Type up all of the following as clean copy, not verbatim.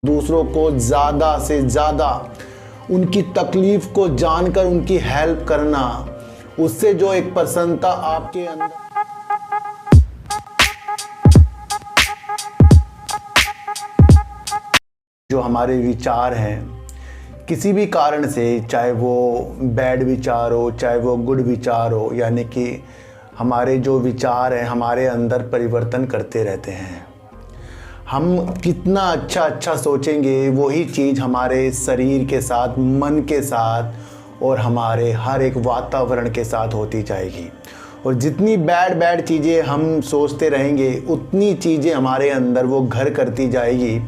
दूसरों को ज़्यादा से ज़्यादा उनकी तकलीफ़ को जानकर उनकी हेल्प करना, उससे जो एक प्रसन्नता आपके अंदर जो हमारे विचार हैं किसी भी कारण से, चाहे वो बैड विचार हो चाहे वो गुड विचार हो, यानी कि हमारे जो विचार हैं हमारे अंदर परिवर्तन करते रहते हैं। हम कितना अच्छा सोचेंगे वही चीज़ हमारे शरीर के साथ, मन के साथ और हमारे हर एक वातावरण के साथ होती जाएगी। और जितनी बैड चीज़ें हम सोचते रहेंगे उतनी चीज़ें हमारे अंदर वो घर करती जाएगी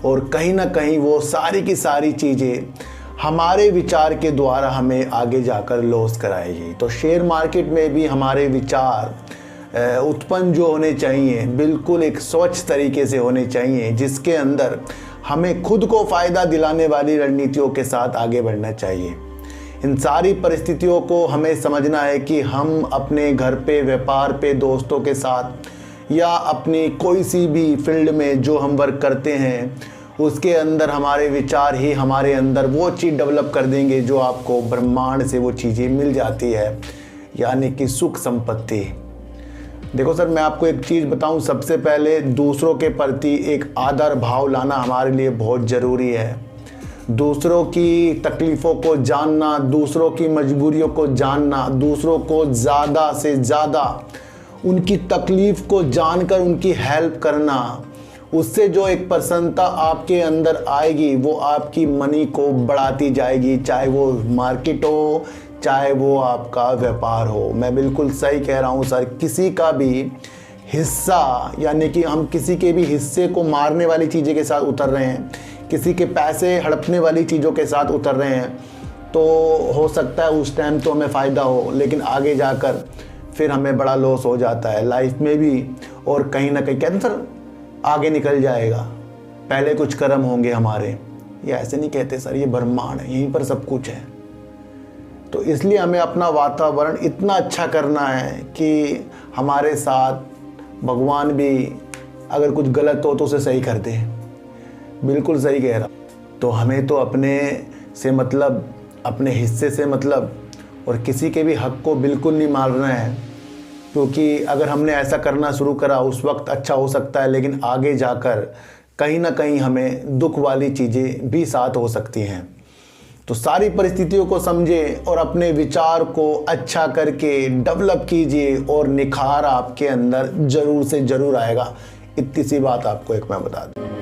और कहीं ना कहीं वो सारी की सारी चीज़ें हमारे विचार के द्वारा हमें आगे जाकर लॉस कराएगी। तो शेयर मार्केट में भी हमारे विचार उत्पन्न जो होने चाहिए बिल्कुल एक स्वच्छ तरीके से होने चाहिए, जिसके अंदर हमें खुद को फ़ायदा दिलाने वाली रणनीतियों के साथ आगे बढ़ना चाहिए। इन सारी परिस्थितियों को हमें समझना है कि हम अपने घर पे, व्यापार पे, दोस्तों के साथ या अपनी कोई सी भी फील्ड में जो हम वर्क करते हैं उसके अंदर हमारे विचार ही हमारे अंदर वो चीज़ डेवलप कर देंगे जो आपको ब्रह्मांड से वो चीज़ें मिल जाती है, यानी कि सुख संपत्ति। देखो सर, मैं आपको एक चीज़ बताऊं, सबसे पहले दूसरों के प्रति एक आदर भाव लाना हमारे लिए बहुत ज़रूरी है। दूसरों की तकलीफ़ों को जानना, दूसरों की मजबूरियों को जानना, दूसरों को ज़्यादा से ज़्यादा उनकी तकलीफ़ को जानकर उनकी हेल्प करना, उससे जो एक प्रसन्नता आपके अंदर आएगी वो आपकी मनी को बढ़ाती जाएगी, चाहे वो मार्केट हो चाहे वो आपका व्यापार हो। मैं बिल्कुल सही कह रहा हूँ सर, किसी का भी हिस्सा, यानी कि हम किसी के भी हिस्से को मारने वाली चीज़ें के साथ उतर रहे हैं, किसी के पैसे हड़पने वाली चीज़ों के साथ उतर रहे हैं, तो हो सकता है उस टाइम तो हमें फ़ायदा हो, लेकिन आगे जाकर फिर हमें बड़ा लॉस हो जाता है लाइफ में भी। और कहीं ना कहीं कहते हैं सर आगे निकल जाएगा, पहले कुछ कर्म होंगे हमारे। ये ऐसे नहीं कहते सर, ये ब्रह्मांड है, यहीं पर सब कुछ है। तो इसलिए हमें अपना वातावरण इतना अच्छा करना है कि हमारे साथ भगवान भी अगर कुछ गलत हो तो उसे सही कर दे। बिल्कुल सही कह रहा। तो हमें तो अपने से मतलब, अपने हिस्से से मतलब, और किसी के भी हक को बिल्कुल नहीं मारना है, क्योंकि अगर हमने ऐसा करना शुरू करा उस वक्त अच्छा हो सकता है, लेकिन आगे जाकर कहीं ना कहीं हमें दुख वाली चीज़ें भी साथ हो सकती हैं। तो सारी परिस्थितियों को समझें और अपने विचार को अच्छा करके डेवलप कीजिए और निखार आपके अंदर ज़रूर से ज़रूर आएगा। इतनी सी बात आपको एक मैं बता दूँ।